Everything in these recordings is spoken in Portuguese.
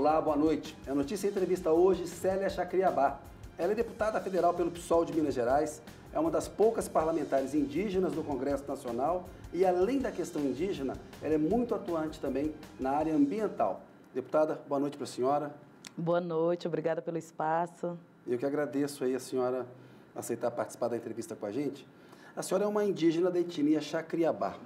Olá, boa noite. É notícia e entrevista hoje, Célia Chacriabá. Ela é deputada federal pelo PSOL de Minas Gerais, é uma das poucas parlamentares indígenas do Congresso Nacional e, além da questão indígena, ela é muito atuante também na área ambiental. Deputada, boa noite para a senhora. Boa noite, obrigada pelo espaço. Eu que agradeço aí a senhora aceitar participar da entrevista com a gente. A senhora é uma indígena da etnia Chacriabá.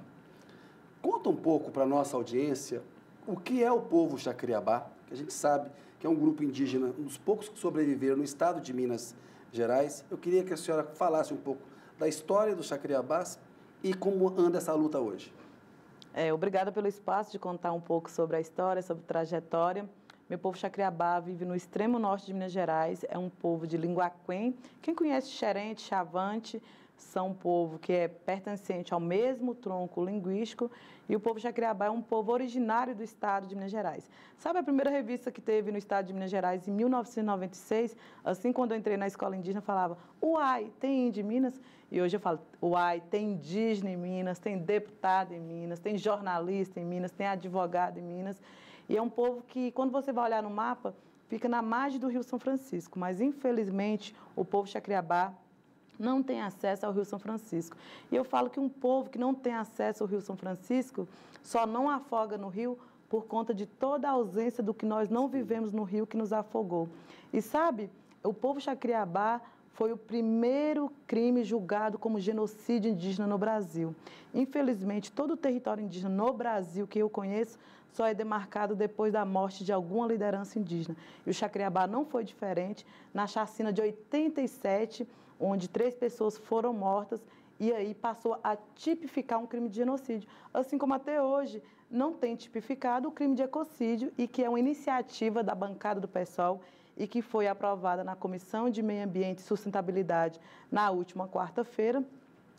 Conta um pouco para a nossa audiência o que é o povo Chacriabá, que a gente sabe que é um grupo indígena, um dos poucos que sobreviveram no estado de Minas Gerais. Eu queria que a senhora falasse um pouco da história dos Chacriabás e como anda essa luta hoje. Obrigada pelo espaço de contar um pouco sobre a história, sobre a trajetória. Meu povo Chacriabá vive no extremo norte de Minas Gerais, é um povo de língua aquém. Quem conhece Xerente, Chavante, são um povo que é pertencente ao mesmo tronco linguístico, e o povo Chacriabá é um povo originário do estado de Minas Gerais. Sabe a primeira revista que teve no estado de Minas Gerais, em 1996, assim quando eu entrei na escola indígena, falava: uai, tem índio em Minas? E hoje eu falo: uai, tem indígena em Minas, tem deputado em Minas, tem jornalista em Minas, tem advogado em Minas. E é um povo que, quando você vai olhar no mapa, fica na margem do Rio São Francisco, mas infelizmente o povo Chacriabá não tem acesso ao Rio São Francisco. E eu falo que um povo que não tem acesso ao Rio São Francisco só não afoga no rio por conta de toda a ausência do que nós não vivemos no rio que nos afogou. E sabe, o povo Chacriabá foi o primeiro crime julgado como genocídio indígena no Brasil. Infelizmente, todo o território indígena no Brasil que eu conheço só é demarcado depois da morte de alguma liderança indígena. E o Chacriabá não foi diferente. Na chacina de 87, onde 3 pessoas foram mortas, e aí passou a tipificar um crime de genocídio. Assim como até hoje não tem tipificado o crime de ecocídio, e que é uma iniciativa da bancada do PSOL e que foi aprovada na Comissão de Meio Ambiente e Sustentabilidade na última quarta-feira,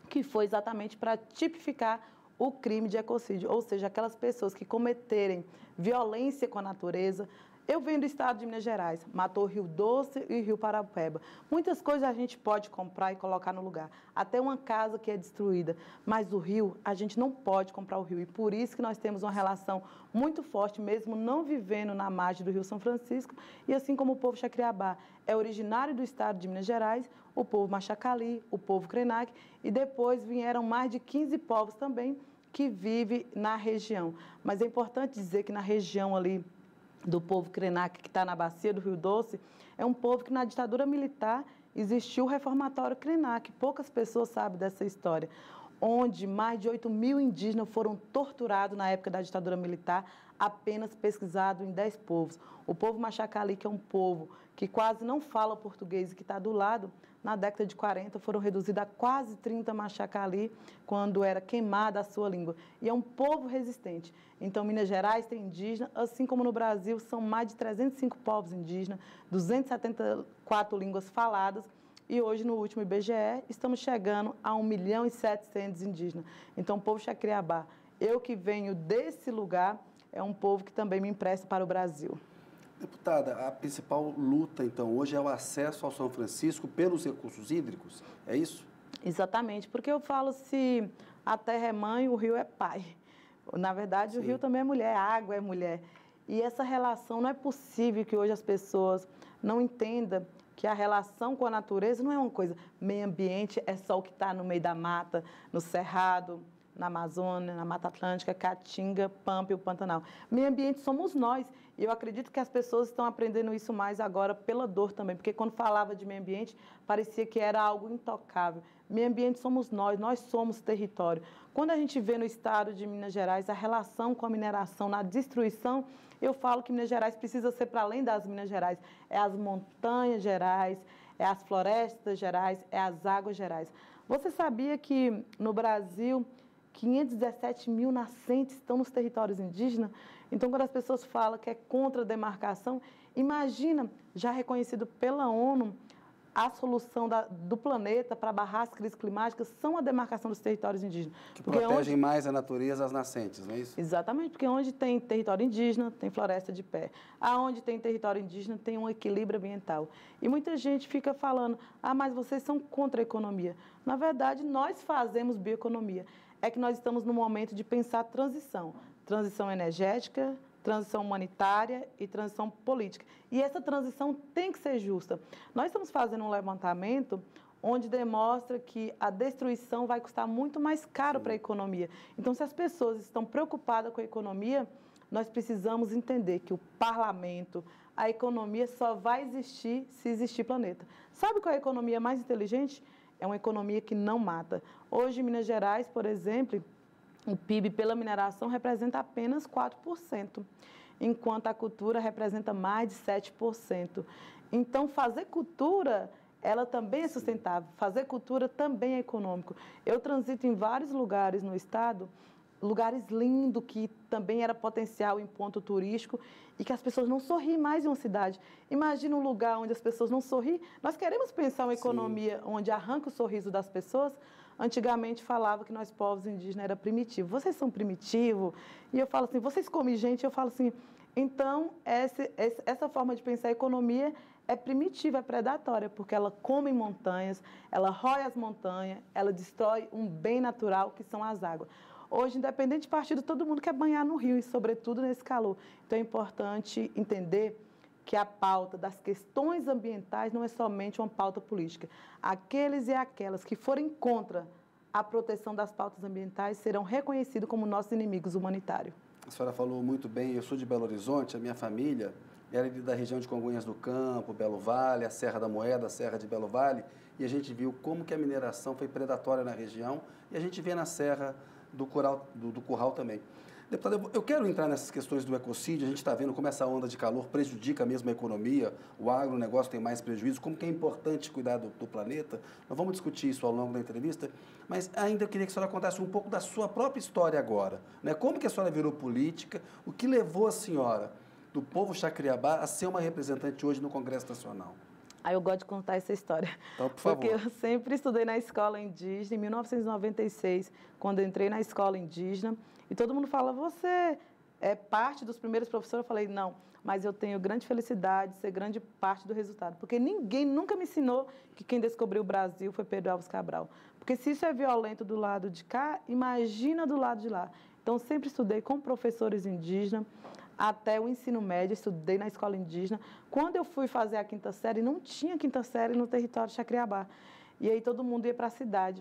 que foi exatamente para tipificar o crime de ecocídio, ou seja, aquelas pessoas que cometerem violência com a natureza. Eu venho do estado de Minas Gerais, matou Rio Doce e Rio Paraupeba. Muitas coisas a gente pode comprar e colocar no lugar, até uma casa que é destruída, mas o rio, a gente não pode comprar o rio, e por isso que nós temos uma relação muito forte, mesmo não vivendo na margem do Rio São Francisco, e assim como o povo Chacriabá é originário do estado de Minas Gerais, o povo Machacali, o povo Krenak, e depois vieram mais de 15 povos também que vivem na região. Mas é importante dizer que na região ali do povo Krenak, que está na bacia do Rio Doce, é um povo que na ditadura militar existiu o reformatório Krenak. Poucas pessoas sabem dessa história, onde mais de 8.000 indígenas foram torturados na época da ditadura militar, apenas pesquisado em 10 povos. O povo Machacali, que é um povo que quase não fala português e que está do lado, na década de 40 foram reduzidos a quase 30 Machacali, quando era queimada a sua língua. E é um povo resistente. Então, Minas Gerais tem indígena, assim como no Brasil, são mais de 305 povos indígenas, 274 línguas faladas, e hoje, no último IBGE, estamos chegando a 1.700.000 indígenas. Então, o povo Chacriabá, eu que venho desse lugar, é um povo que também me empresta para o Brasil. Deputada, a principal luta, então, hoje é o acesso ao São Francisco pelos recursos hídricos, é isso? Exatamente, porque eu falo, se a terra é mãe, o rio é pai. Na verdade, sim, o rio também é mulher, a água é mulher. E essa relação, não é possível que hoje as pessoas não entendam que a relação com a natureza não é uma coisa, meio ambiente é só o que está no meio da mata, no cerrado, na Amazônia, na Mata Atlântica, Caatinga, Pampa e o Pantanal. Meio ambiente somos nós. E eu acredito que as pessoas estão aprendendo isso mais agora pela dor também, porque quando falava de meio ambiente, parecia que era algo intocável. Meio ambiente somos nós somos território. Quando a gente vê no estado de Minas Gerais a relação com a mineração, na destruição, eu falo que Minas Gerais precisa ser para além das Minas Gerais. É as montanhas gerais, é as florestas gerais, é as águas gerais. Você sabia que no Brasil 517.000 nascentes estão nos territórios indígenas? Então, quando as pessoas falam que é contra a demarcação, imagina, já reconhecido pela ONU, a solução do planeta para barrar as crises climáticas são a demarcação dos territórios indígenas. Que protegem mais a natureza, as nascentes, não é isso? Exatamente, porque onde tem território indígena, tem floresta de pé. Aonde tem território indígena, tem um equilíbrio ambiental. E muita gente fica falando, mas vocês são contra a economia. Na verdade, nós fazemos bioeconomia. É que nós estamos no momento de pensar transição. Transição energética, transição humanitária e transição política. E essa transição tem que ser justa. Nós estamos fazendo um levantamento onde demonstra que a destruição vai custar muito mais caro para a economia. Então, se as pessoas estão preocupadas com a economia, nós precisamos entender que o parlamento, a economia só vai existir se existir planeta. Sabe qual é a economia mais inteligente? É uma economia que não mata. Hoje, em Minas Gerais, por exemplo, o PIB pela mineração representa apenas 4%, enquanto a cultura representa mais de 7%. Então, fazer cultura, ela também é sustentável. Fazer cultura também é econômico. Eu transito em vários lugares no estado, lugares lindos, que também era potencial em ponto turístico, e que as pessoas não sorriem mais em uma cidade. Imagina um lugar onde as pessoas não sorriem. Nós queremos pensar uma economia onde arranca o sorriso das pessoas. Antigamente falava que nós, povos indígenas, era primitivo. Vocês são primitivos? E eu falo assim, vocês comem gente? Eu falo assim, então, essa forma de pensar a economia é primitiva, é predatória, porque ela come montanhas, ela rói as montanhas, ela destrói um bem natural, que são as águas. Hoje, independente de partido, todo mundo quer banhar no rio, e sobretudo nesse calor. Então, é importante entender que a pauta das questões ambientais não é somente uma pauta política. Aqueles e aquelas que forem contra a proteção das pautas ambientais serão reconhecidos como nossos inimigos humanitários. A senhora falou muito bem, eu sou de Belo Horizonte, a minha família era da região de Congonhas do Campo, Belo Vale, a Serra da Moeda, a Serra de Belo Vale, e a gente viu como que a mineração foi predatória na região, e a gente vê na Serra do Curral também. Deputado, eu quero entrar nessas questões do ecocídio, a gente está vendo como essa onda de calor prejudica mesmo a economia, o agronegócio tem mais prejuízo, como que é importante cuidar do planeta. Nós vamos discutir isso ao longo da entrevista, mas ainda eu queria que a senhora contasse um pouco da sua própria história agora, né? Como que a senhora virou política, o que levou a senhora, do povo Xacriabá, a ser uma representante hoje no Congresso Nacional? Eu gosto de contar essa história, então, por favor. Porque eu sempre estudei na escola indígena, em 1996, quando eu entrei na escola indígena, e todo mundo fala, você é parte dos primeiros professores? Eu falei, não, mas eu tenho grande felicidade de ser grande parte do resultado, porque ninguém nunca me ensinou que quem descobriu o Brasil foi Pedro Álvares Cabral, porque se isso é violento do lado de cá, imagina do lado de lá. Então, sempre estudei com professores indígenas, até o ensino médio, estudei na escola indígena. Quando eu fui fazer a quinta série, não tinha quinta série no território de Xacriabá. E aí todo mundo ia para a cidade.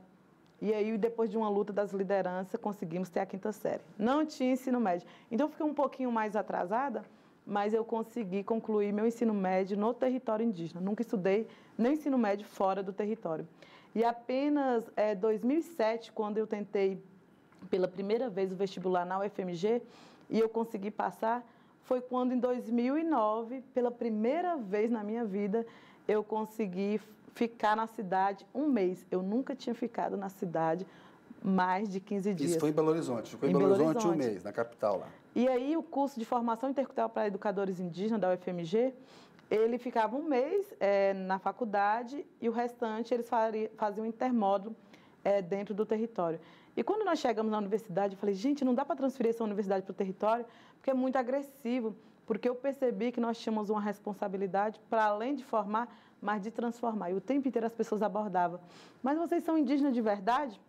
E aí, depois de uma luta das lideranças, conseguimos ter a quinta série. Não tinha ensino médio. Então, eu fiquei um pouquinho mais atrasada, mas eu consegui concluir meu ensino médio no território indígena. Nunca estudei nem ensino médio fora do território. E apenas em 2007, quando eu tentei pela primeira vez o vestibular na UFMG, e eu consegui passar, foi quando, em 2009, pela primeira vez na minha vida, eu consegui ficar na cidade um mês. Eu nunca tinha ficado na cidade mais de 15 dias. Isso foi em Belo Horizonte? Ficou em Belo Horizonte um mês, na capital lá. E aí, o curso de formação intercultural para educadores indígenas da UFMG, ele ficava um mês na faculdade e o restante eles faziam um intermódulo dentro do território. E quando nós chegamos na universidade, eu falei, gente, não dá para transferir essa universidade para o território, porque é muito agressivo, porque eu percebi que nós tínhamos uma responsabilidade para além de formar, mas de transformar. E o tempo inteiro as pessoas abordavam, mas vocês são indígenas de verdade?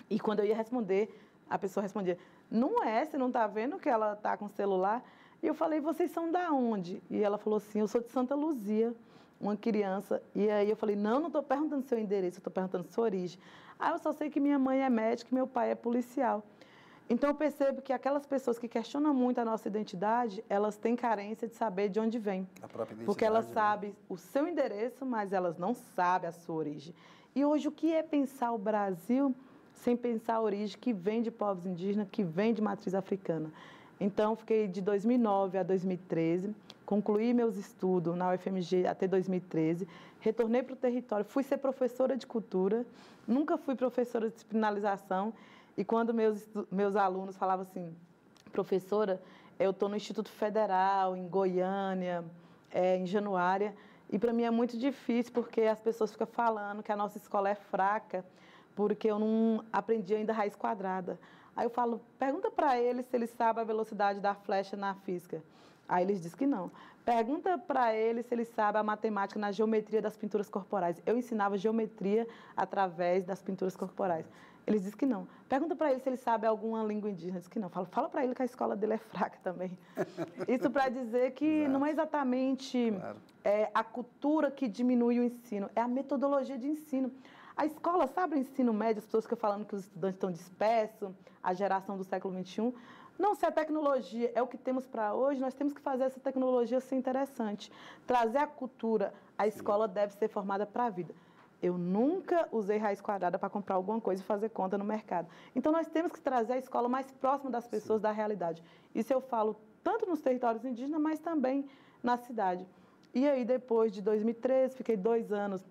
E quando eu ia responder, a pessoa respondia, não é, você não está vendo que ela está com o celular? E eu falei, vocês são da onde? E ela falou assim, eu sou de Santa Luzia, uma criança. E aí eu falei, não estou perguntando seu endereço, eu estou perguntando sua origem. Ah, eu só sei que minha mãe é médica e meu pai é policial. Então, eu percebo que aquelas pessoas que questionam muito a nossa identidade, elas têm carência de saber de onde vem. A própria identidade. Porque elas sabem o seu endereço, mas elas não sabem a sua origem. E hoje, o que é pensar o Brasil sem pensar a origem que vem de povos indígenas, que vem de matriz africana? Então, fiquei de 2009 a 2013, concluí meus estudos na UFMG até 2013, retornei para o território, fui ser professora de cultura, nunca fui professora de disciplinarização, e quando meus alunos falavam assim, professora, eu estou no Instituto Federal, em Goiânia, em Januária, e para mim é muito difícil, porque as pessoas ficam falando que a nossa escola é fraca, porque eu não aprendi ainda raiz quadrada. Aí eu falo, pergunta para eles se eles sabem a velocidade da flecha na física. Aí eles dizem que não. Pergunta para eles se eles sabem a matemática na geometria das pinturas corporais. Eu ensinava geometria através das pinturas corporais. Eles dizem que não. Pergunta para ele se ele sabe alguma língua indígena. Diz que não. Fala para ele que a escola dele é fraca também. Isso para dizer que não é exatamente a cultura que diminui o ensino, é a metodologia de ensino. A escola, sabe o ensino médio, as pessoas ficam falando que os estudantes estão dispersos, a geração do século XXI. Não, se a tecnologia é o que temos para hoje, nós temos que fazer essa tecnologia ser interessante. Trazer a cultura, a escola deve ser formada para a vida. Eu nunca usei raiz quadrada para comprar alguma coisa e fazer conta no mercado. Então, nós temos que trazer a escola mais próxima das pessoas, da realidade. Isso eu falo tanto nos territórios indígenas, mas também na cidade. E aí, depois de 2013, fiquei 2 anos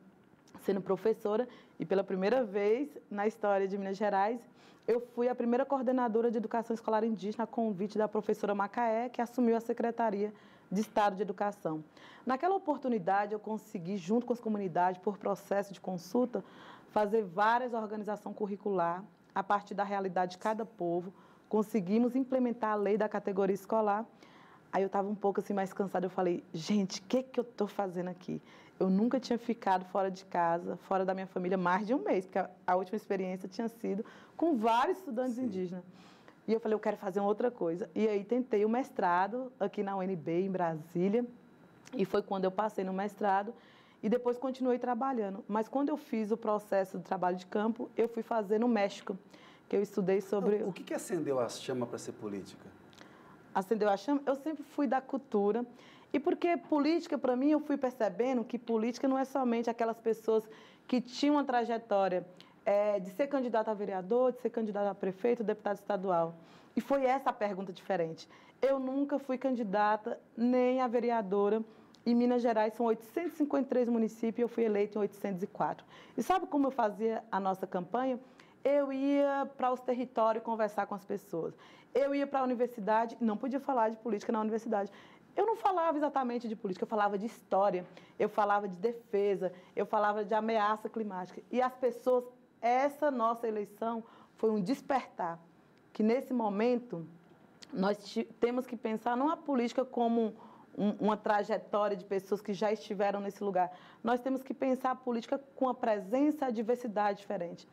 sendo professora e, pela primeira vez na história de Minas Gerais, eu fui a primeira coordenadora de educação escolar indígena a convite da professora Macaé, que assumiu a Secretaria de Estado de Educação. Naquela oportunidade, eu consegui, junto com as comunidades, por processo de consulta, fazer várias organizações curriculares a partir da realidade de cada povo. Conseguimos implementar a lei da categoria escolar. Aí eu estava um pouco assim mais cansada, eu falei, gente, o que eu estou fazendo aqui? Eu nunca tinha ficado fora de casa, fora da minha família, mais de um mês, porque a última experiência tinha sido com vários estudantes indígenas. E eu falei, eu quero fazer uma outra coisa. E aí tentei o mestrado aqui na UNB, em Brasília, e foi quando eu passei no mestrado, e depois continuei trabalhando. Mas quando eu fiz o processo do trabalho de campo, eu fui fazer no México, que eu estudei sobre... O que acendeu a chama para ser política? Acendeu a chama? Eu sempre fui da cultura. E porque política, para mim, eu fui percebendo que política não é somente aquelas pessoas que tinham uma trajetória de ser candidato a vereador, de ser candidato a prefeito, deputado estadual. E foi essa a pergunta diferente. Eu nunca fui candidata nem a vereadora. Em Minas Gerais, são 853 municípios e eu fui eleita em 804. E sabe como eu fazia a nossa campanha? Eu ia para os territórios conversar com as pessoas. Eu ia para a universidade, não podia falar de política na universidade. Eu não falava exatamente de política, eu falava de história, eu falava de defesa, eu falava de ameaça climática. E as pessoas, essa nossa eleição foi um despertar, que nesse momento nós temos que pensar não a política como uma trajetória de pessoas que já estiveram nesse lugar. Nós temos que pensar a política com a presença e a diversidade diferente.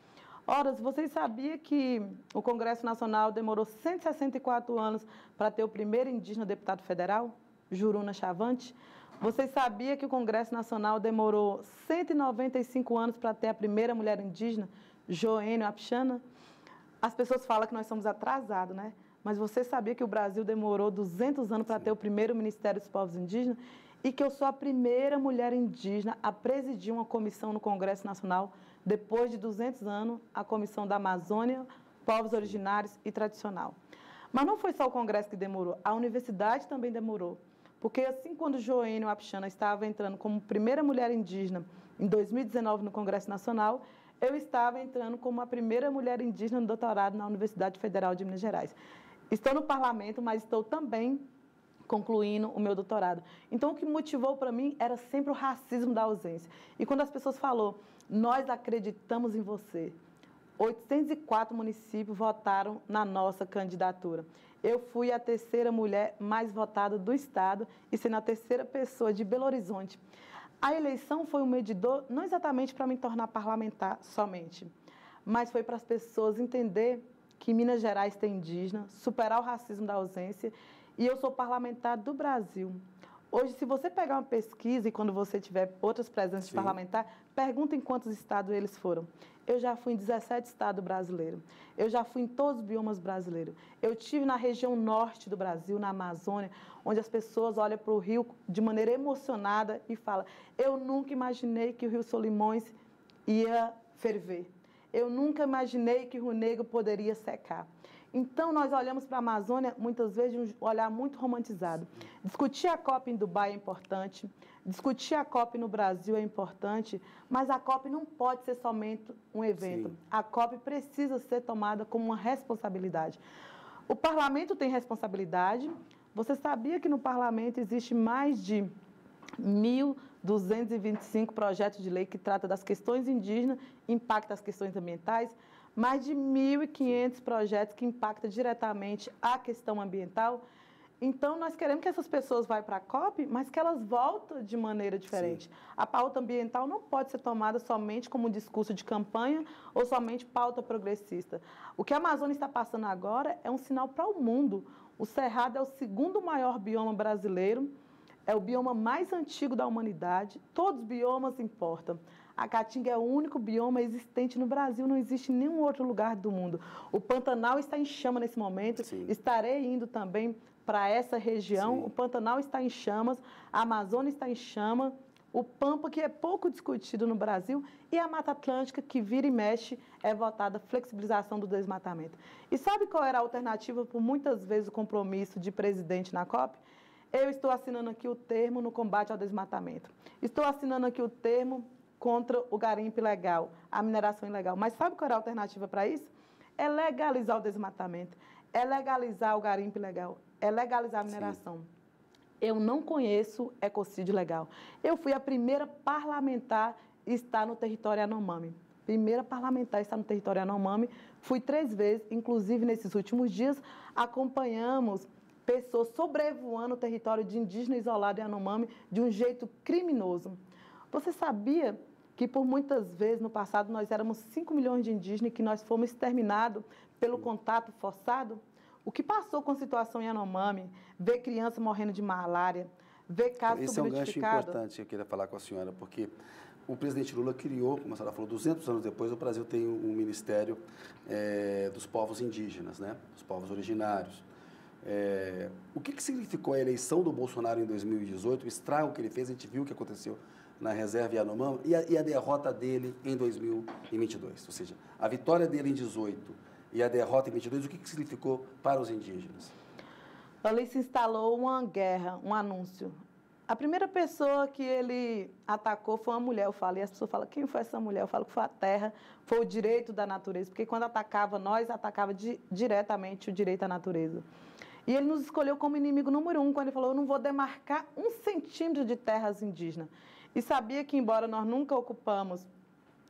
Ora, vocês sabiam que o Congresso Nacional demorou 164 anos para ter o primeiro indígena deputado federal? Juruna Chavante. Vocês sabiam que o Congresso Nacional demorou 195 anos para ter a primeira mulher indígena, Joênio Apixana? As pessoas falam que nós somos atrasados, né? Mas você sabia que o Brasil demorou 200 anos para ter o primeiro Ministério dos Povos Indígenas? E que eu sou a primeira mulher indígena a presidir uma comissão no Congresso Nacional, depois de 200 anos, a Comissão da Amazônia, Povos Originários e Tradicional. Mas não foi só o Congresso que demorou, a universidade também demorou. Porque assim, quando Joênio Apixana estava entrando como primeira mulher indígena em 2019 no Congresso Nacional, eu estava entrando como a primeira mulher indígena no doutorado na Universidade Federal de Minas Gerais. Estou no parlamento, mas estou também concluindo o meu doutorado. Então, o que motivou para mim era sempre o racismo da ausência. E quando as pessoas falaram, nós acreditamos em você, 804 municípios votaram na nossa candidatura. Eu fui a terceira mulher mais votada do Estado e sendo a terceira pessoa de Belo Horizonte. A eleição foi um medidor, não exatamente para me tornar parlamentar somente, mas foi para as pessoas entenderem que Minas Gerais tem indígena, superar o racismo da ausência, e eu sou parlamentar do Brasil. Hoje, se você pegar uma pesquisa e quando você tiver outras presenças de parlamentar, pergunta em quantos estados eles foram. Eu já fui em 17 estados brasileiros. Eu já fui em todos os biomas brasileiros. Eu estive na região norte do Brasil, na Amazônia, onde as pessoas olham para o rio de maneira emocionada e falam, eu nunca imaginei que o Rio Solimões ia ferver. Eu nunca imaginei que o Rio Negro poderia secar. Então, nós olhamos para a Amazônia, muitas vezes, de um olhar muito romantizado. Discutir a COP em Dubai é importante, discutir a COP no Brasil é importante, mas a COP não pode ser somente um evento. Sim. A COP precisa ser tomada como uma responsabilidade. O parlamento tem responsabilidade. Você sabia que no parlamento existe mais de 1.225 projetos de lei que tratam das questões indígenas, impactam as questões ambientais? Mais de 1.500 projetos que impactam diretamente a questão ambiental. Então, nós queremos que essas pessoas vão para a COP, mas que elas voltem de maneira diferente. Sim. A pauta ambiental não pode ser tomada somente como um discurso de campanha ou somente pauta progressista. O que a Amazônia está passando agora é um sinal para o mundo. O Cerrado é o segundo maior bioma brasileiro, é o bioma mais antigo da humanidade, todos os biomas importam. A Caatinga é o único bioma existente no Brasil, não existe em nenhum outro lugar do mundo. O Pantanal está em chama nesse momento, sim. Estarei indo também para essa região, sim. O Pantanal está em chamas, a Amazônia está em chama, o Pampa, que é pouco discutido no Brasil, e a Mata Atlântica, que vira e mexe, é votada a flexibilização do desmatamento. E sabe qual era a alternativa, por muitas vezes, o compromisso de presidente na COP? Eu estou assinando aqui o termo no combate ao desmatamento. Estou assinando aqui o termo contra o garimpo ilegal, a mineração ilegal. Mas sabe qual era a alternativa para isso? É legalizar o desmatamento, é legalizar o garimpo ilegal, é legalizar a mineração. Sim. Eu não conheço ecocídio legal. Eu fui a primeira parlamentar a estar no território Yanomami. Primeira parlamentar a estar no território Yanomami. Fui 3 vezes, inclusive nesses últimos dias, acompanhamos pessoas sobrevoando o território de indígena isolado Yanomami de um jeito criminoso. Você sabia que por muitas vezes no passado nós éramos 5 milhões de indígenas e que nós fomos exterminados pelo contato forçado? O que passou com a situação em Yanomami, ver criança morrendo de malária, ver casos Esse é um gancho importante que eu queria falar com a senhora, porque o presidente Lula criou, como a senhora falou, 200 anos depois, o Brasil tem um Ministério dos povos indígenas, né? Dos povos originários. O que significou a eleição do Bolsonaro em 2018, o estrago que ele fez, a gente viu o que aconteceu na reserva Yanomami, e a derrota dele em 2022, ou seja, a vitória dele em 2018 e a derrota em 22, o que significou para os indígenas? Ali se instalou uma guerra, um anúncio. A primeira pessoa que ele atacou foi uma mulher, eu falo, e as pessoas falam, quem foi essa mulher? Eu falo que foi a terra, foi o direito da natureza, porque quando atacava nós, atacava diretamente o direito à natureza. E ele nos escolheu como inimigo número 1, quando ele falou, eu não vou demarcar 1 centímetro de terras indígenas. E sabia que, embora nós nunca ocupamos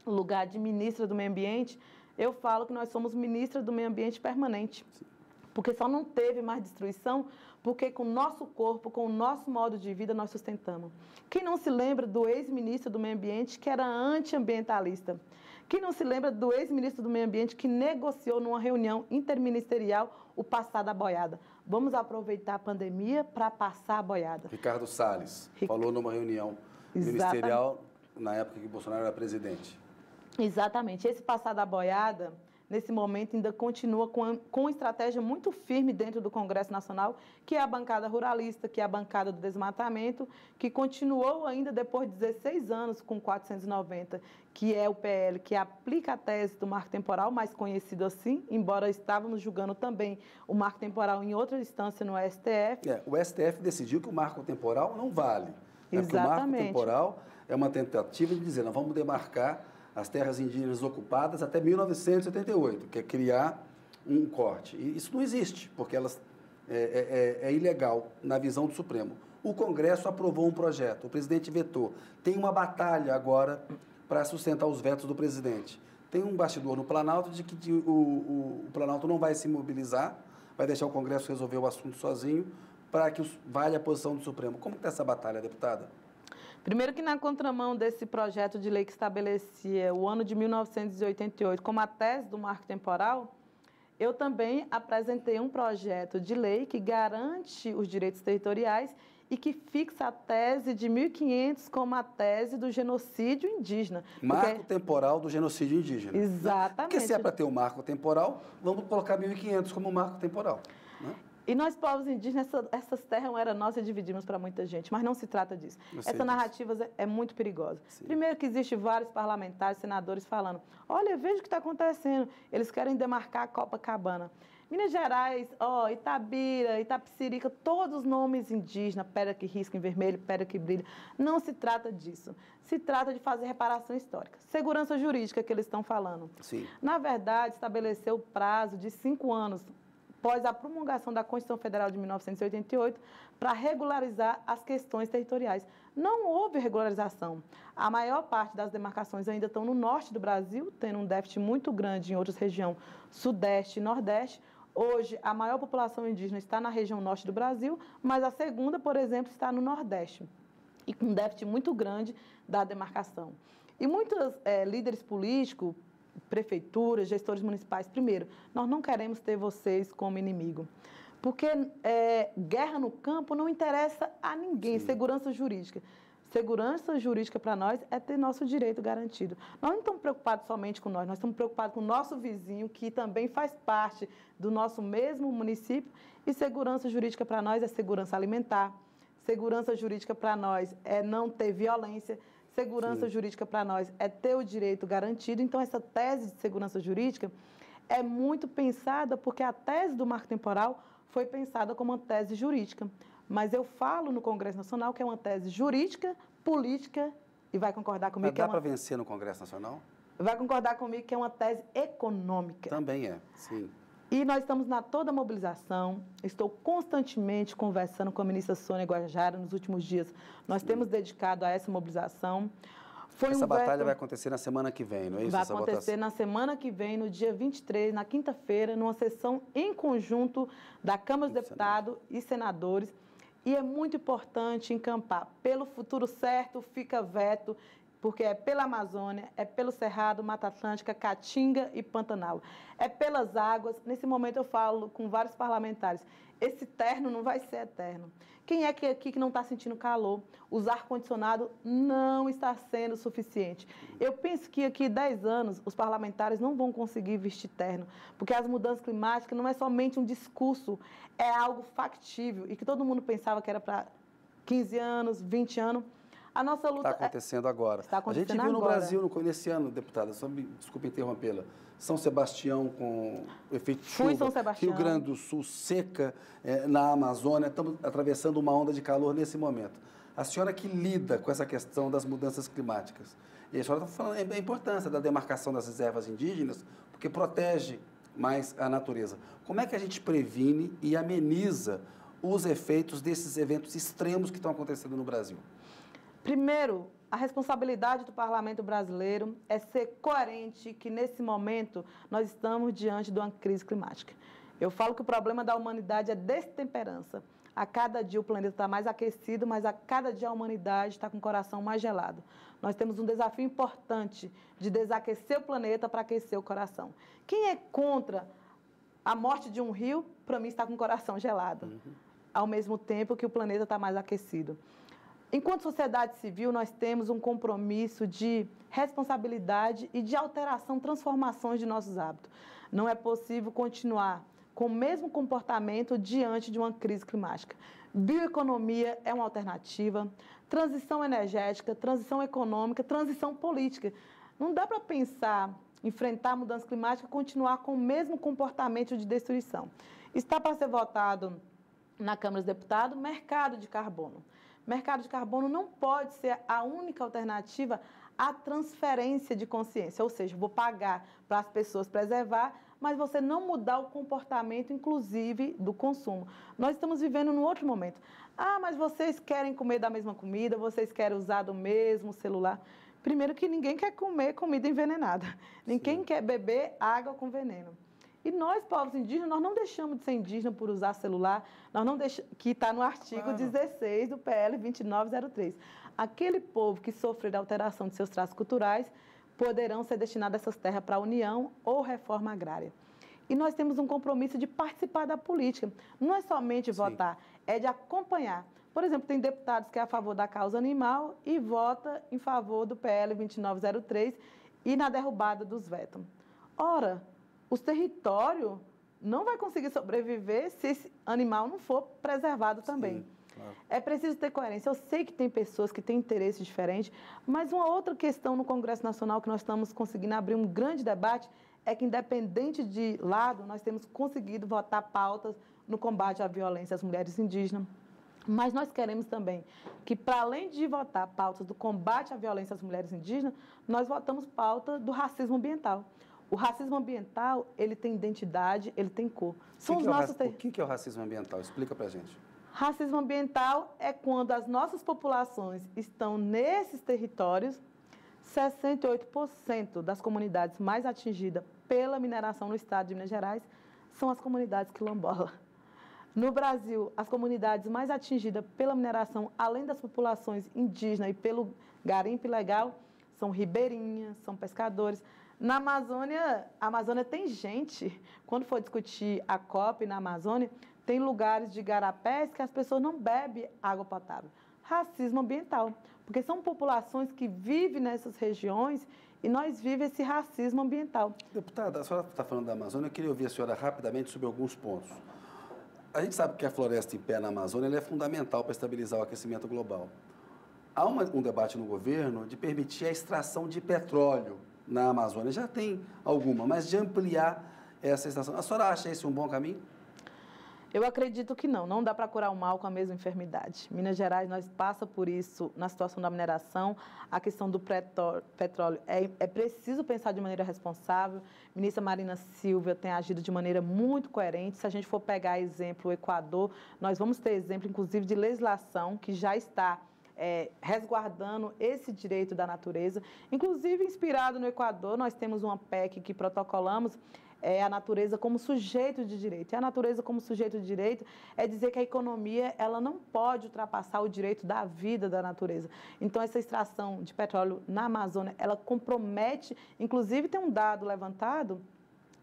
o lugar de ministra do meio ambiente, eu falo que nós somos ministra do meio ambiente permanente. Sim. Porque só não teve mais destruição, porque com o nosso corpo, com o nosso modo de vida, nós sustentamos. Quem não se lembra do ex-ministro do meio ambiente que era antiambientalista? Quem não se lembra do ex-ministro do meio ambiente que negociou numa reunião interministerial o passar da boiada? Vamos aproveitar a pandemia para passar a boiada. Ricardo Salles falou numa reunião ministerial na época que Bolsonaro era presidente. Exatamente. Esse passar da boiada, nesse momento, ainda continua com uma estratégia muito firme dentro do Congresso Nacional, que é a bancada ruralista, que é a bancada do desmatamento, que continuou ainda depois de 16 anos com 490, que é o PL, que aplica a tese do marco temporal, mais conhecido assim, embora estávamos julgando também o marco temporal em outra instância no STF. O STF decidiu que o marco temporal não vale. Né? Exatamente. Porque o marco temporal é uma tentativa de dizer, nós vamos demarcar as terras indígenas ocupadas até 1978, que é criar um corte. E isso não existe, porque elas é ilegal na visão do Supremo. O Congresso aprovou um projeto, o presidente vetou. Tem uma batalha agora para sustentar os vetos do presidente. Tem um bastidor no Planalto de que o Planalto não vai se mobilizar, vai deixar o Congresso resolver o assunto sozinho, para que valha a posição do Supremo. Como está essa batalha, deputada? Primeiro que na contramão desse projeto de lei que estabelecia o ano de 1988 como a tese do marco temporal, eu também apresentei um projeto de lei que garante os direitos territoriais e que fixa a tese de 1500 como a tese do genocídio indígena. Marco temporal do genocídio indígena. Exatamente. Porque se é para ter um marco temporal, vamos colocar 1500 como marco temporal, né? E nós, povos indígenas, essas terras eram nossas e dividimos para muita gente, mas não se trata disso. Essa narrativa é muito perigosa. Sim. Primeiro que existe vários parlamentares, senadores falando, olha, veja o que está acontecendo, eles querem demarcar a Copacabana. Minas Gerais, Itabira, Itapecerica, todos os nomes indígenas, pedra que risca em vermelho, pedra que brilha. Não se trata disso. Se trata de fazer reparação histórica. Segurança jurídica que eles estão falando. Sim. Na verdade, estabeleceu o prazo de 5 anos após a promulgação da Constituição Federal de 1988, para regularizar as questões territoriais. Não houve regularização. A maior parte das demarcações ainda estão no norte do Brasil, tendo um déficit muito grande em outras regiões, sudeste e nordeste, Hoje, a maior população indígena está na região norte do Brasil, mas a segunda, por exemplo, está no Nordeste, e com um déficit muito grande da demarcação. E muitos líderes políticos, prefeituras, gestores municipais, primeiro, nós não queremos ter vocês como inimigo, porque guerra no campo não interessa a ninguém, Sim. segurança jurídica. Segurança jurídica para nós é ter nosso direito garantido. Nós não estamos preocupados somente com nós estamos preocupados com o nosso vizinho, que também faz parte do nosso mesmo município, e segurança jurídica para nós é segurança alimentar, segurança jurídica para nós é não ter violência, segurança jurídica para nós é ter o direito garantido. Então, essa tese de segurança jurídica é muito pensada, porque a tese do marco temporal foi pensada como uma tese jurídica. Mas eu falo no Congresso Nacional que é uma tese jurídica, política, e vai concordar comigo Mas dá para vencer no Congresso Nacional? Vai concordar comigo que é uma tese econômica. Também é, sim. E nós estamos na toda a mobilização, estou constantemente conversando com a ministra Sônia Guajajara nos últimos dias. Nós temos dedicado a essa mobilização. Essa batalha vai acontecer na semana que vem, não é isso? Vai acontecer na semana que vem, no dia 23, na quinta-feira, numa sessão em conjunto da Câmara dos Deputados e senadores. E é muito importante encampar pelo futuro certo, fica veto, porque é pela Amazônia, é pelo Cerrado, Mata Atlântica, Caatinga e Pantanal. É pelas águas. Nesse momento eu falo com vários parlamentares, esse terno não vai ser eterno. Quem é que aqui que não está sentindo calor? Os ar-condicionado não está sendo suficiente. Eu penso que aqui 10 anos os parlamentares não vão conseguir vestir terno, porque as mudanças climáticas não é somente um discurso, é algo factível e que todo mundo pensava que era para 15 anos, 20 anos. A nossa luta está acontecendo agora. Está acontecendo a gente viu agora. no Brasil, nesse ano, deputada, desculpe interrompê-la, São Sebastião com efeito chuva, São Sebastião. Rio Grande do Sul seca, na Amazônia, estamos atravessando uma onda de calor nesse momento. A senhora que lida com essa questão das mudanças climáticas, e a senhora está falando da importância da demarcação das reservas indígenas, porque protege mais a natureza. Como é que a gente previne e ameniza os efeitos desses eventos extremos que estão acontecendo no Brasil? Primeiro, a responsabilidade do parlamento brasileiro é ser coerente que, nesse momento, nós estamos diante de uma crise climática. Eu falo que o problema da humanidade é destemperança. A cada dia o planeta está mais aquecido, mas a cada dia a humanidade está com o coração mais gelado. Nós temos um desafio importante de desaquecer o planeta para aquecer o coração. Quem é contra a morte de um rio, para mim, está com o coração gelado, ao mesmo tempo que o planeta está mais aquecido. Enquanto sociedade civil, nós temos um compromisso de responsabilidade e de alteração, transformações de nossos hábitos. Não é possível continuar com o mesmo comportamento diante de uma crise climática. Bioeconomia é uma alternativa, transição energética, transição econômica, transição política. Não dá para pensar, enfrentar a mudança climática e continuar com o mesmo comportamento de destruição. Está para ser votado na Câmara dos Deputados mercado de carbono. Mercado de carbono não pode ser a única alternativa à transferência de consciência, ou seja, vou pagar para as pessoas preservar, mas você não mudar o comportamento, inclusive, do consumo. Nós estamos vivendo num outro momento. Ah, mas vocês querem comer da mesma comida, vocês querem usar do mesmo celular. Primeiro que ninguém quer comer comida envenenada, ninguém quer beber água com veneno. E nós, povos indígenas, nós não deixamos de ser indígena por usar celular, nós não deixamos, que está no artigo 16 do PL 2903. Aquele povo que sofrer alteração de seus traços culturais poderão ser destinados essas terras para a União ou reforma agrária. E nós temos um compromisso de participar da política. Não é somente votar, é de acompanhar. Por exemplo, tem deputados que é a favor da causa animal e vota em favor do PL 2903 e na derrubada dos vetos. Ora, os territórios não vão conseguir sobreviver se esse animal não for preservado também. Sim, claro. É preciso ter coerência. Eu sei que tem pessoas que têm interesses diferentes, mas uma outra questão no Congresso Nacional que nós estamos conseguindo abrir um grande debate é que, independente de lado, nós temos conseguido votar pautas no combate à violência às mulheres indígenas. Mas nós queremos também que, para além de votar pautas do combate à violência às mulheres indígenas, nós votamos pauta do racismo ambiental. O racismo ambiental, ele tem identidade, ele tem cor. O que é o racismo ambiental? Explica para a gente. Racismo ambiental é quando as nossas populações estão nesses territórios, 68% das comunidades mais atingidas pela mineração no estado de Minas Gerais são as comunidades quilombolas. No Brasil, as comunidades mais atingidas pela mineração, além das populações indígenas e pelo garimpo ilegal, são ribeirinhas, são pescadores. Na Amazônia, a Amazônia tem gente, quando for discutir a COP na Amazônia, tem lugares de igarapés que as pessoas não bebem água potável. Racismo ambiental, porque são populações que vivem nessas regiões e nós vivemos esse racismo ambiental. Deputada, a senhora está falando da Amazônia, eu queria ouvir a senhora rapidamente sobre alguns pontos. A gente sabe que a floresta em pé na Amazônia ela é fundamental para estabilizar o aquecimento global. Há um debate no governo de permitir a extração de petróleo na Amazônia. Já tem alguma, mas de ampliar essa extração. A senhora acha esse um bom caminho? Eu acredito que não. Não dá para curar o mal com a mesma enfermidade. Minas Gerais, nós passa por isso na situação da mineração. A questão do petróleo é preciso pensar de maneira responsável. A ministra Marina Silva tem agido de maneira muito coerente. Se a gente for pegar exemplo o Equador, nós vamos ter exemplo, inclusive, de legislação que já está resguardando esse direito da natureza. Inclusive, inspirado no Equador, nós temos uma PEC que protocolamos, a natureza como sujeito de direito. E a natureza como sujeito de direito é dizer que a economia ela não pode ultrapassar o direito da vida da natureza. Então, essa extração de petróleo na Amazônia, ela compromete, inclusive tem um dado levantado,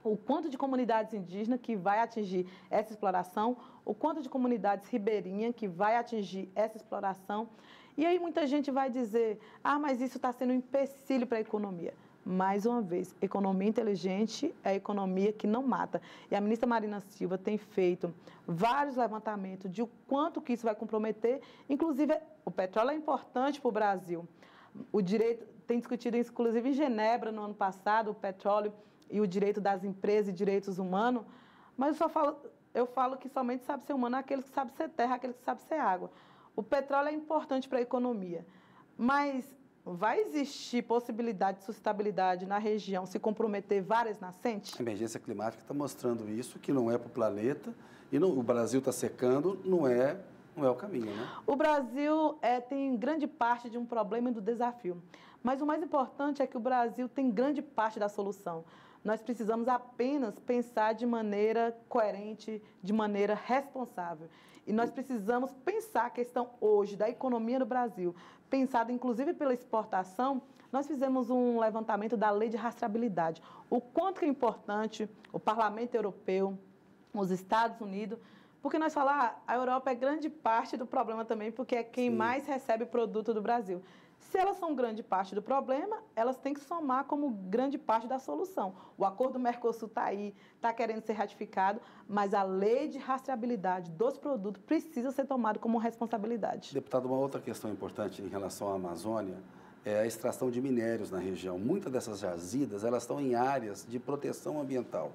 o quanto de comunidades indígenas que vai atingir essa exploração, o quanto de comunidades ribeirinhas que vai atingir essa exploração. E aí muita gente vai dizer, mas isso está sendo um empecilho para a economia. Mais uma vez, economia inteligente é a economia que não mata. E a ministra Marina Silva tem feito vários levantamentos de o quanto que isso vai comprometer. Inclusive, o petróleo é importante para o Brasil. O direito tem discutido, inclusive, em Genebra, no ano passado, o petróleo e o direito das empresas e direitos humanos. Mas eu falo que somente sabe ser humano aquele que sabe ser terra, aquele que sabe ser água. O petróleo é importante para a economia, mas vai existir possibilidade de sustentabilidade na região se comprometer várias nascentes? A emergência climática está mostrando isso, que não é para o planeta, e o Brasil está secando, não é o caminho, né? O Brasil tem grande parte de um problema e do desafio, mas o mais importante é que o Brasil tem grande parte da solução. Nós precisamos apenas pensar de maneira coerente, de maneira responsável. E nós precisamos pensar a questão hoje da economia do Brasil, pensada inclusive pela exportação. Nós fizemos um levantamento da lei de rastreabilidade. O quanto que é importante o Parlamento Europeu, os Estados Unidos, porque nós falamos, a Europa é grande parte do problema também, porque é quem mais recebe produto do Brasil. Se elas são grande parte do problema, elas têm que somar como grande parte da solução. O acordo do Mercosul está aí, está querendo ser ratificado, mas a lei de rastreabilidade dos produtos precisa ser tomada como responsabilidade. Deputado, uma outra questão importante em relação à Amazônia é a extração de minérios na região. Muitas dessas jazidas, elas estão em áreas de proteção ambiental.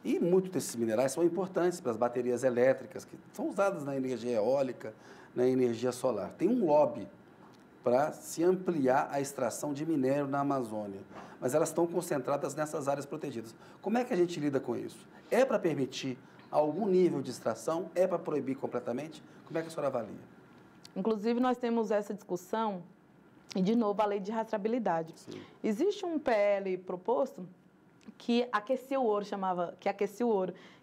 E muitos desses minerais são importantes para as baterias elétricas, que são usadas na energia eólica, na energia solar. Tem um lobby para se ampliar a extração de minério na Amazônia, mas elas estão concentradas nessas áreas protegidas. Como é que a gente lida com isso? É para permitir algum nível de extração? É para proibir completamente? Como é que a senhora avalia? Inclusive, nós temos essa discussão, e de novo, a lei de rastreabilidade. Sim. Existe um PL proposto que aquecia o ouro,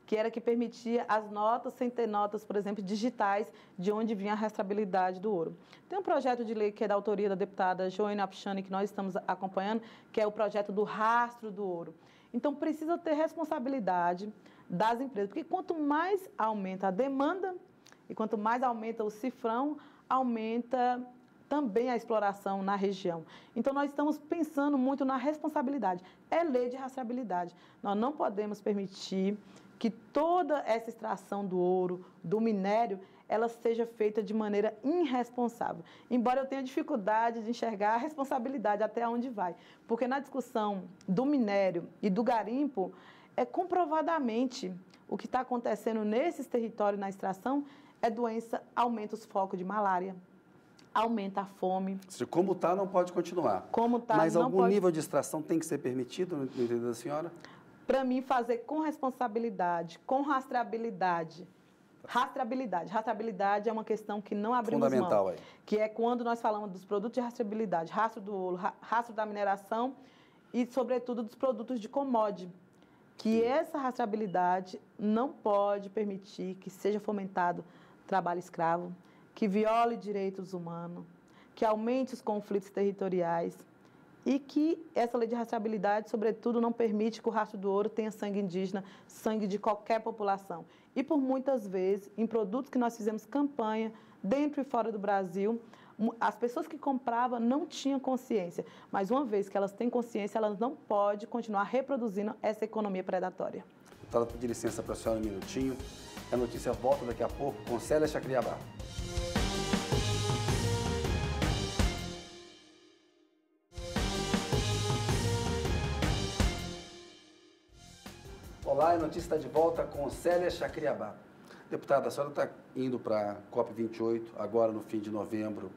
que era que permitia as notas sem ter notas, por exemplo, digitais, de onde vinha a rastreabilidade do ouro. Tem um projeto de lei que é da autoria da deputada Joênia Apchani, que nós estamos acompanhando, que é o projeto do rastro do ouro. Então, precisa ter responsabilidade das empresas, porque quanto mais aumenta a demanda e quanto mais aumenta o cifrão, aumenta também a exploração na região. Então, nós estamos pensando muito na responsabilidade. É lei de rastreabilidade. Nós não podemos permitir que toda essa extração do ouro, do minério, ela seja feita de maneira irresponsável. Embora eu tenha dificuldade de enxergar a responsabilidade até onde vai. Porque na discussão do minério e do garimpo, comprovadamente o que está acontecendo nesses territórios na extração é doença, aumenta os focos de malária, aumenta a fome. Como está, não pode continuar. Como está, mas algum nível de extração tem que ser permitido, no entender da senhora? Para mim, fazer com responsabilidade, com rastreabilidade. Rastreabilidade é uma questão que não abrimos fundamental mão. Aí. Que é quando nós falamos dos produtos de rastreabilidade, rastro do ouro, rastro da mineração e, sobretudo, dos produtos de commodity. que essa rastreabilidade não pode permitir que seja fomentado trabalho escravo, que viole direitos humanos, que aumente os conflitos territoriais e que essa lei de rastreabilidade, sobretudo, não permite que o rastro do ouro tenha sangue indígena, sangue de qualquer população. E por muitas vezes, em produtos que nós fizemos campanha, dentro e fora do Brasil, as pessoas que compravam não tinham consciência, mas uma vez que elas têm consciência, elas não podem continuar reproduzindo essa economia predatória. Deputada, pedir licença para a senhora um minutinho. A notícia volta daqui a pouco com Célia Chacriabá. Olá, a notícia está de volta com Célia Chacriabá. Deputada, a senhora está indo para a COP28, agora no fim de novembro,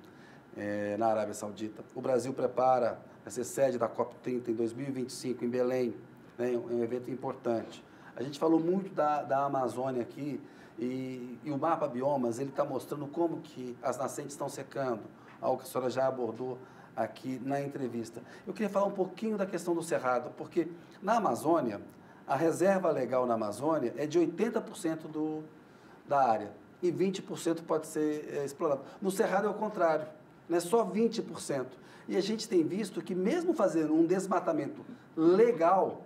na Arábia Saudita. O Brasil prepara a ser sede da COP30 em 2025, em Belém, né? É um evento importante. A gente falou muito da Amazônia aqui e o mapa biomas, ele está mostrando como que as nascentes estão secando, algo que a senhora já abordou aqui na entrevista. Eu queria falar um pouquinho da questão do cerrado, porque na Amazônia, a reserva legal na Amazônia é de 80% da área e 20% pode ser explorado. No cerrado é o contrário, né? Só 20%. E a gente tem visto que mesmo fazendo um desmatamento legal,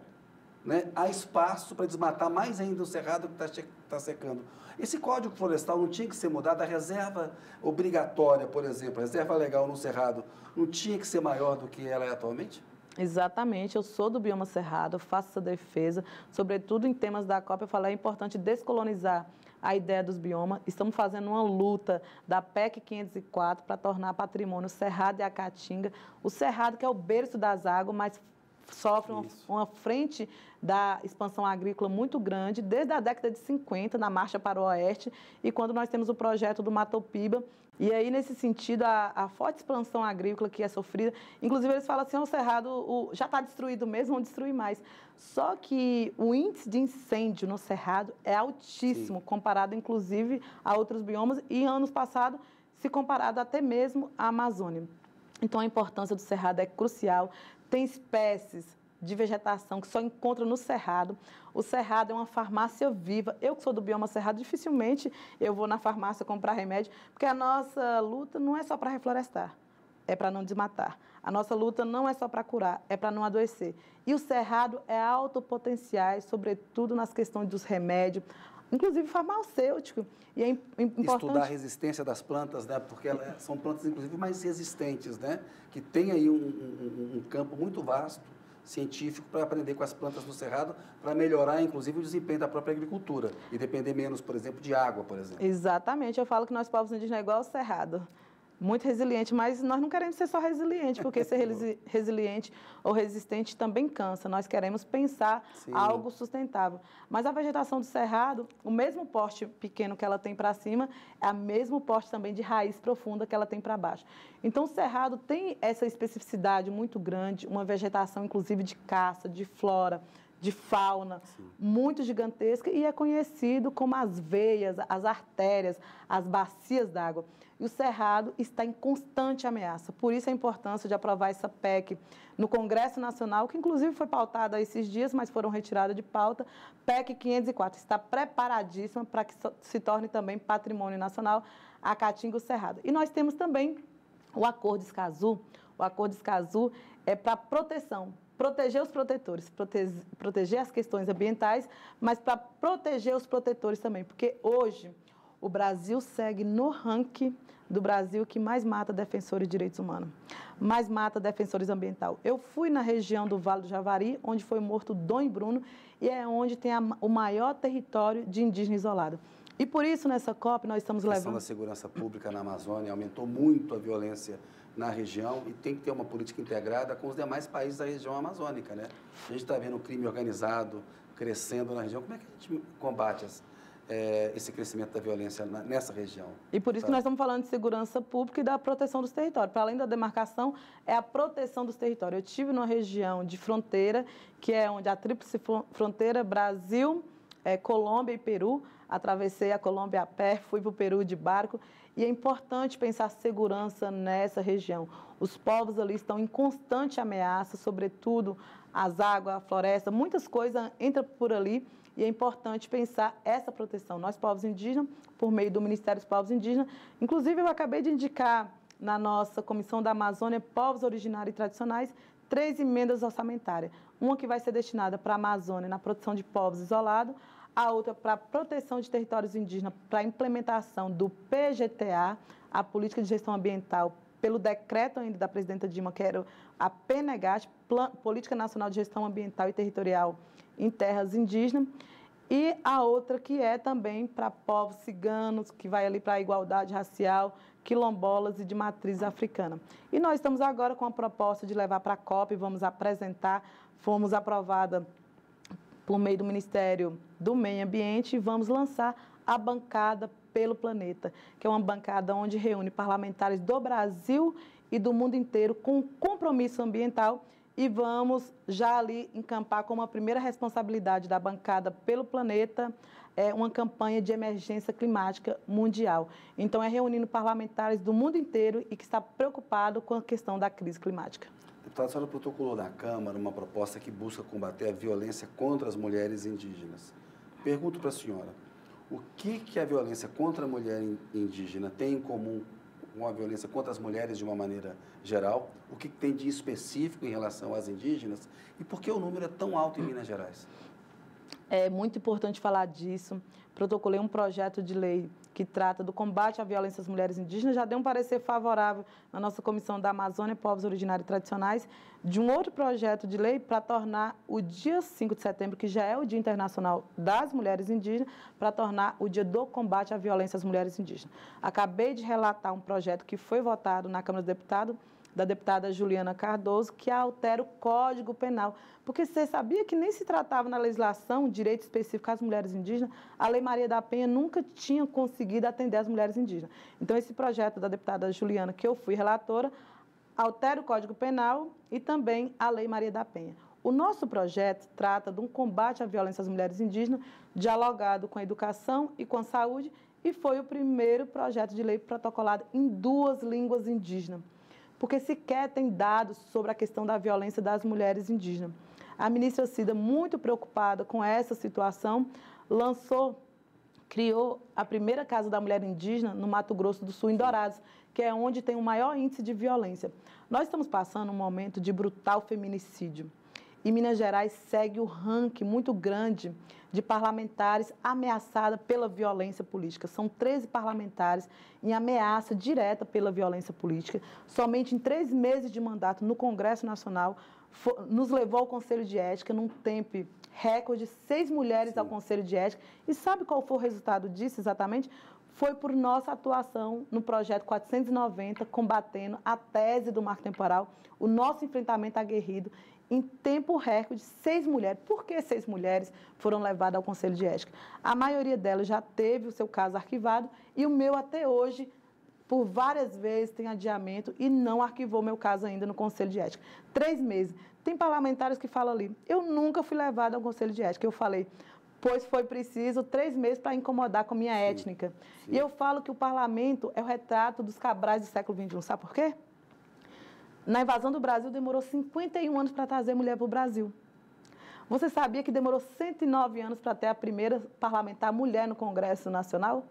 né, há espaço para desmatar mais ainda o cerrado que está secando. Esse Código Florestal não tinha que ser mudado, a reserva obrigatória, por exemplo, a reserva legal no cerrado, não tinha que ser maior do que ela é atualmente? Exatamente, eu sou do bioma cerrado, eu faço essa defesa, sobretudo em temas da COP, eu falei, é importante descolonizar a ideia dos biomas. Estamos fazendo uma luta da PEC 504 para tornar patrimônio o Cerrado e a Caatinga. O Cerrado, que é o berço das águas, mas sofre uma frente da expansão agrícola muito grande, desde a década de 50, na Marcha para o Oeste, e quando nós temos o projeto do Matopiba. E aí, nesse sentido, a forte expansão agrícola que é sofrida, inclusive eles falam assim, o Cerrado já está destruído mesmo, vão destruir mais. Só que o índice de incêndio no Cerrado é altíssimo, sim, comparado, inclusive, a outros biomas, e anos passados, se comparado até mesmo à Amazônia. Então, a importância do Cerrado é crucial. Tem espécies de vegetação que só encontra no Cerrado. O Cerrado é uma farmácia viva. Eu que sou do bioma Cerrado, dificilmente eu vou na farmácia comprar remédio, porque a nossa luta não é só para reflorestar, é para não desmatar. A nossa luta não é só para curar, é para não adoecer. E o Cerrado é alto potenciais, sobretudo nas questões dos remédios, inclusive farmacêutico. E é importante estudar a resistência das plantas, né? Porque elas são plantas, inclusive, mais resistentes, né? Que tem aí um campo muito vasto, científico, para aprender com as plantas do Cerrado, para melhorar, inclusive, o desempenho da própria agricultura e depender menos, por exemplo, de água, por exemplo. Exatamente. Eu falo que nós, povos indígenas, é igual ao Cerrado. Muito resiliente, mas nós não queremos ser só resiliente, porque ser resiliente ou resistente também cansa. Nós queremos pensar, sim, algo sustentável. Mas a vegetação do Cerrado, o mesmo porte pequeno que ela tem para cima, é o mesmo porte também de raiz profunda que ela tem para baixo. Então, o Cerrado tem essa especificidade muito grande, uma vegetação, inclusive, de caça, de flora, de fauna, sim, muito gigantesca, e é conhecido como as veias, as artérias, as bacias d'água. E o Cerrado está em constante ameaça. Por isso a importância de aprovar essa PEC no Congresso Nacional, que inclusive foi pautada esses dias, mas foram retiradas de pauta. PEC 504 está preparadíssima para que se torne também patrimônio nacional a Caatinga e o Cerrado. E nós temos também o Acordo Escazú. O Acordo Escazú é para proteger os protetores, proteger as questões ambientais, mas para proteger os protetores também, porque hoje o Brasil segue no ranking do Brasil que mais mata defensores de direitos humanos, mais mata defensores ambientais. Eu fui na região do Vale do Javari, onde foi morto Dom Bruno, e é onde tem o maior território de indígena isolado. E por isso, nessa COP, nós estamos levando... A questão da segurança pública na Amazônia aumentou muito a violência na região e tem que ter uma política integrada com os demais países da região amazônica, né? A gente está vendo o crime organizado crescendo na região. Como é que a gente combate esse crescimento da violência nessa região? E por isso que nós estamos falando de segurança pública e da proteção dos territórios. Para além da demarcação, é a proteção dos territórios. Eu estive numa região de fronteira, que é onde a tríplice fronteira Brasil, Colômbia e Peru. Atravessei a Colômbia a pé, fui para o Peru de barco. E é importante pensar segurança nessa região. Os povos ali estão em constante ameaça, sobretudo as águas, a floresta, muitas coisas entram por ali e é importante pensar essa proteção. Nós, povos indígenas, por meio do Ministério dos Povos Indígenas, inclusive eu acabei de indicar na nossa Comissão da Amazônia, Povos Originários e Tradicionais, 3 emendas orçamentárias. Uma que vai ser destinada para a Amazônia, na produção de povos isolados, a outra para a proteção de territórios indígenas, para a implementação do PGTA, a Política de Gestão Ambiental, pelo decreto ainda da presidenta Dilma, que era a PNGAT, Política Nacional de Gestão Ambiental e Territorial em Terras Indígenas, e a outra que é também para povos ciganos, que vai ali para a igualdade racial, quilombolas e de matriz africana. E nós estamos agora com a proposta de levar para a COP, vamos apresentar, fomos aprovada por meio do Ministério do Meio Ambiente e vamos lançar a bancada pelo planeta, que é uma bancada onde reúne parlamentares do Brasil e do mundo inteiro com compromisso ambiental e vamos já ali encampar como a primeira responsabilidade da bancada pelo planeta uma campanha de emergência climática mundial. Então, é reunindo parlamentares do mundo inteiro e que está preocupado com a questão da crise climática. Deputada, a senhora protocolou na Câmara uma proposta que busca combater a violência contra as mulheres indígenas. Pergunto para a senhora, o que a violência contra a mulher indígena tem em comum com a violência contra as mulheres de uma maneira geral? O que tem de específico em relação às indígenas? E por que o número é tão alto em Minas Gerais? É muito importante falar disso. Protocolei um projeto de lei que trata do combate à violência às mulheres indígenas. Já dei um parecer favorável na nossa Comissão da Amazônia, Povos Originários e Tradicionais, de um outro projeto de lei para tornar o dia 5 de setembro, que já é o Dia Internacional das Mulheres Indígenas, para tornar o dia do combate à violência às mulheres indígenas. Acabei de relatar um projeto que foi votado na Câmara dos Deputados, da deputada Juliana Cardoso, que altera o Código Penal. Porque você sabia que nem se tratava na legislação direito específico às mulheres indígenas, a Lei Maria da Penha nunca tinha conseguido atender as mulheres indígenas. Então, esse projeto da deputada Juliana, que eu fui relatora, altera o Código Penal e também a Lei Maria da Penha. O nosso projeto trata de um combate à violência às mulheres indígenas, dialogado com a educação e com a saúde, e foi o primeiro projeto de lei protocolado em 2 línguas indígenas. Porque sequer tem dados sobre a questão da violência das mulheres indígenas. A ministra Cida, muito preocupada com essa situação, criou a primeira Casa da Mulher Indígena no Mato Grosso do Sul, em Dourados, que é onde tem o maior índice de violência. Nós estamos passando um momento de brutal feminicídio. E Minas Gerais segue o ranking muito grande de parlamentares ameaçados pela violência política. São 13 parlamentares em ameaça direta pela violência política. Somente em 3 meses de mandato no Congresso Nacional, nos levou ao Conselho de Ética, num tempo recorde, 6 mulheres ao Conselho de Ética. E sabe qual foi o resultado disso exatamente? Foi por nossa atuação no projeto 490, combatendo a tese do marco temporal, o nosso enfrentamento aguerrido, em tempo recorde, 6 mulheres. Por que 6 mulheres foram levadas ao Conselho de Ética? A maioria delas já teve o seu caso arquivado e o meu até hoje, por várias vezes, tem adiamento e não arquivou meu caso ainda no Conselho de Ética. 3 meses. Tem parlamentares que falam ali, eu nunca fui levada ao Conselho de Ética. Eu falei, pois foi preciso 3 meses para incomodar com a minha étnica. Sim. E eu falo que o parlamento é o retrato dos Cabrais do século XXI. Sabe por quê? Na invasão do Brasil, demorou 51 anos para trazer mulher para o Brasil. Você sabia que demorou 109 anos para ter a primeira parlamentar mulher no Congresso Nacional?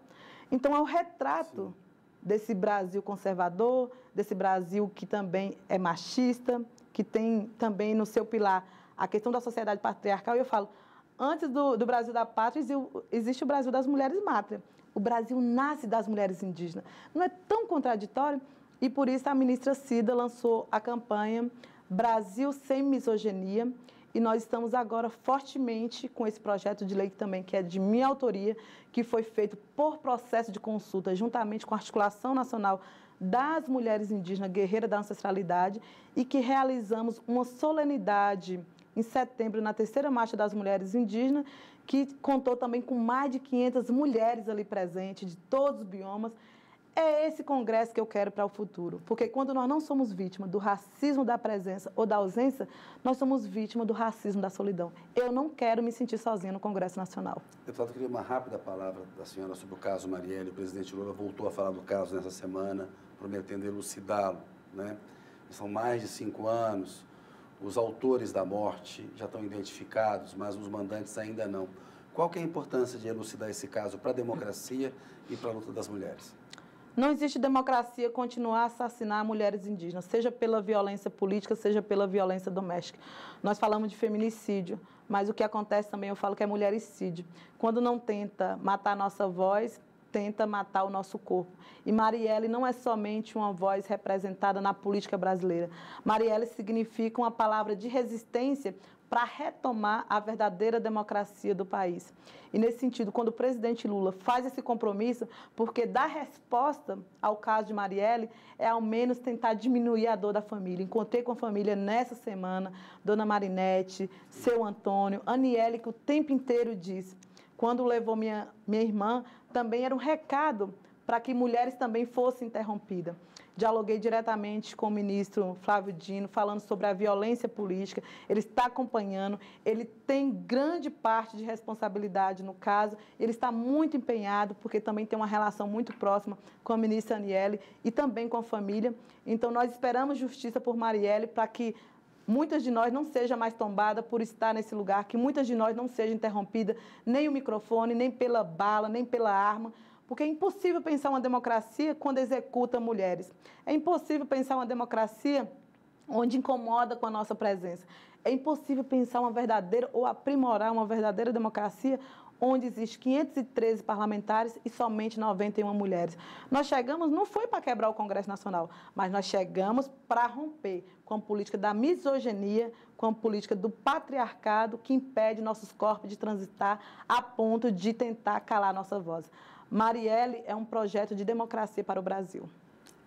Então, é o retrato desse Brasil conservador, desse Brasil que também é machista, que tem também no seu pilar a questão da sociedade patriarcal. E eu falo, antes do Brasil da pátria, existe o Brasil das mulheres mátria. O Brasil nasce das mulheres indígenas. Não é tão contraditório? E por isso a ministra Cida lançou a campanha Brasil Sem Misoginia. E nós estamos agora fortemente com esse projeto de lei também, que é de minha autoria, que foi feito por processo de consulta, juntamente com a Articulação Nacional das Mulheres Indígenas Guerreiras da Ancestralidade, e que realizamos uma solenidade em setembro, na 3ª Marcha das Mulheres Indígenas, que contou também com mais de 500 mulheres ali presentes, de todos os biomas. É esse congresso que eu quero para o futuro, porque quando nós não somos vítimas do racismo da presença ou da ausência, nós somos vítimas do racismo da solidão. Eu não quero me sentir sozinha no Congresso Nacional. Deputado, eu queria uma rápida palavra da senhora sobre o caso Marielle. O presidente Lula voltou a falar do caso nessa semana, prometendo elucidá-lo, né? São mais de 5 anos. os autores da morte já estão identificados, mas os mandantes ainda não. Qual que é a importância de elucidar esse caso para a democracia e para a luta das mulheres? Não existe democracia continuar a assassinar mulheres indígenas, seja pela violência política, seja pela violência doméstica. Nós falamos de feminicídio, mas o que acontece também, eu falo que é mulhericídio. Quando não tenta matar a nossa voz, tenta matar o nosso corpo. E Marielle não é somente uma voz representada na política brasileira. Marielle significa uma palavra de resistência para retomar a verdadeira democracia do país. E, nesse sentido, quando o presidente Lula faz esse compromisso, porque dar resposta ao caso de Marielle é, ao menos, tentar diminuir a dor da família. Encontrei com a família nessa semana, Dona Marinete, seu Antônio, Aniele, que o tempo inteiro diz. Quando levou minha irmã, também era um recado para que mulheres também fossem interrompidas. Dialoguei diretamente com o ministro Flávio Dino, falando sobre a violência política. Ele está acompanhando, ele tem grande parte de responsabilidade no caso, ele está muito empenhado, porque também tem uma relação muito próxima com a ministra Aniele e também com a família. Então, nós esperamos justiça por Marielle para que muitas de nós não sejam mais tombadas por estar nesse lugar, que muitas de nós não sejam interrompidas, nem o microfone, nem pela bala, nem pela arma, porque é impossível pensar uma democracia quando executa mulheres. É impossível pensar uma democracia onde incomoda com a nossa presença. É impossível pensar uma verdadeira ou aprimorar uma verdadeira democracia onde existe 513 parlamentares e somente 91 mulheres. Nós chegamos, não foi para quebrar o Congresso Nacional, mas nós chegamos para romper com a política da misoginia, com a política do patriarcado que impede nossos corpos de transitar a ponto de tentar calar nossa voz. Marielle é um projeto de democracia para o Brasil.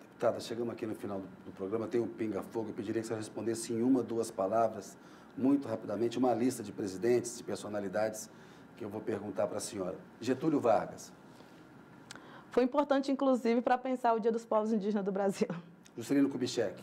Deputada, chegamos aqui no final do programa, tem um pinga-fogo, eu pediria que você respondesse em uma, duas palavras, muito rapidamente, uma lista de presidentes, de personalidades que eu vou perguntar para a senhora. Getúlio Vargas. Foi importante, inclusive, para pensar o Dia dos Povos Indígenas do Brasil. Juscelino Kubitschek.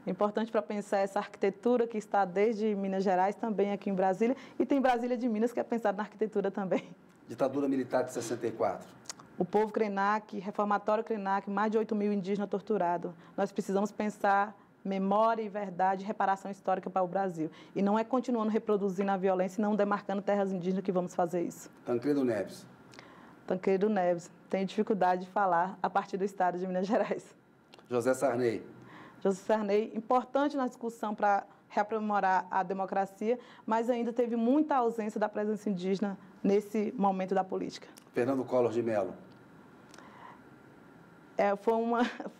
Importante para pensar essa arquitetura que está desde Minas Gerais, também aqui em Brasília, e tem Brasília de Minas, que é pensado na arquitetura também. Ditadura Militar de 64. O povo Krenak, reformatório Krenak, mais de 8 mil indígenas torturados. Nós precisamos pensar memória e verdade, reparação histórica para o Brasil. E não é continuando reproduzindo a violência e não demarcando terras indígenas que vamos fazer isso. Tancredo Neves. Tancredo Neves. Tenho dificuldade de falar a partir do estado de Minas Gerais. José Sarney. José Sarney, importante na discussão para reaprimorar a democracia, mas ainda teve muita ausência da presença indígena nesse momento da política. Fernando Collor de Mello.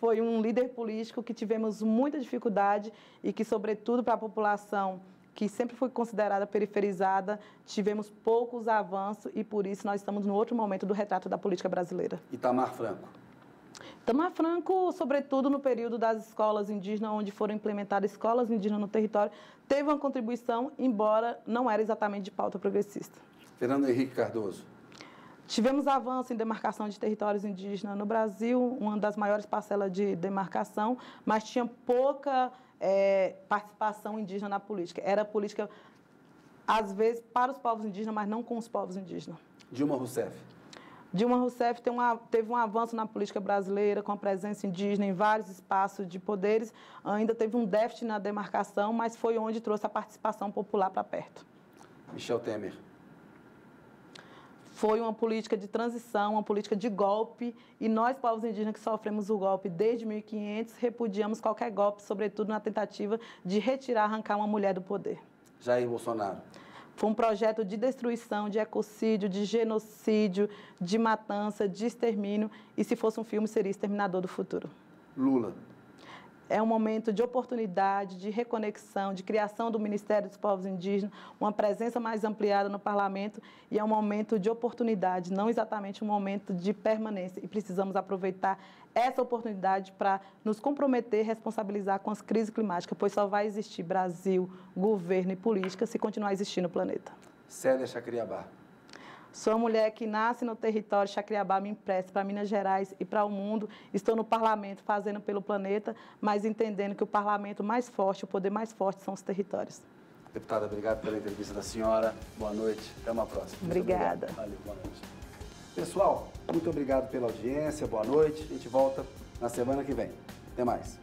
Foi um líder político que tivemos muita dificuldade e que, sobretudo, para a população que sempre foi considerada periferizada, tivemos poucos avanços e, por isso, nós estamos no outro momento do retrato da política brasileira. Itamar Franco. Itamar Franco, sobretudo no período das escolas indígenas, onde foram implementadas escolas indígenas no território, teve uma contribuição, embora não era exatamente de pauta progressista. Fernando Henrique Cardoso. Tivemos avanço em demarcação de territórios indígenas no Brasil, uma das maiores parcelas de demarcação, mas tinha pouca participação indígena na política. Era política, às vezes, para os povos indígenas, mas não com os povos indígenas. Dilma Rousseff. Dilma Rousseff teve um avanço na política brasileira, com a presença indígena em vários espaços de poderes. Ainda teve um déficit na demarcação, mas foi onde trouxe a participação popular para perto. Michel Temer. Foi uma política de transição, uma política de golpe, e nós, povos indígenas que sofremos o golpe desde 1500, repudiamos qualquer golpe, sobretudo na tentativa de retirar, arrancar uma mulher do poder. Jair Bolsonaro. Foi um projeto de destruição, de ecocídio, de genocídio, de matança, de extermínio, e se fosse um filme, seria Exterminador do Futuro. Lula. É um momento de oportunidade, de reconexão, de criação do Ministério dos Povos Indígenas, uma presença mais ampliada no parlamento, e é um momento de oportunidade, não exatamente um momento de permanência. E precisamos aproveitar essa oportunidade para nos comprometer, responsabilizar com as crises climáticas, pois só vai existir Brasil, governo e política se continuar existindo no planeta. Célia Chacriabá. Sou uma mulher que nasce no território Chacriabá, me empresta para Minas Gerais e para o mundo. Estou no parlamento fazendo pelo planeta, mas entendendo que o parlamento mais forte, o poder mais forte são os territórios. Deputada, obrigado pela entrevista da senhora. Boa noite. Até uma próxima. Obrigada. Valeu, boa noite. Pessoal, muito obrigado pela audiência. Boa noite. A gente volta na semana que vem. Até mais.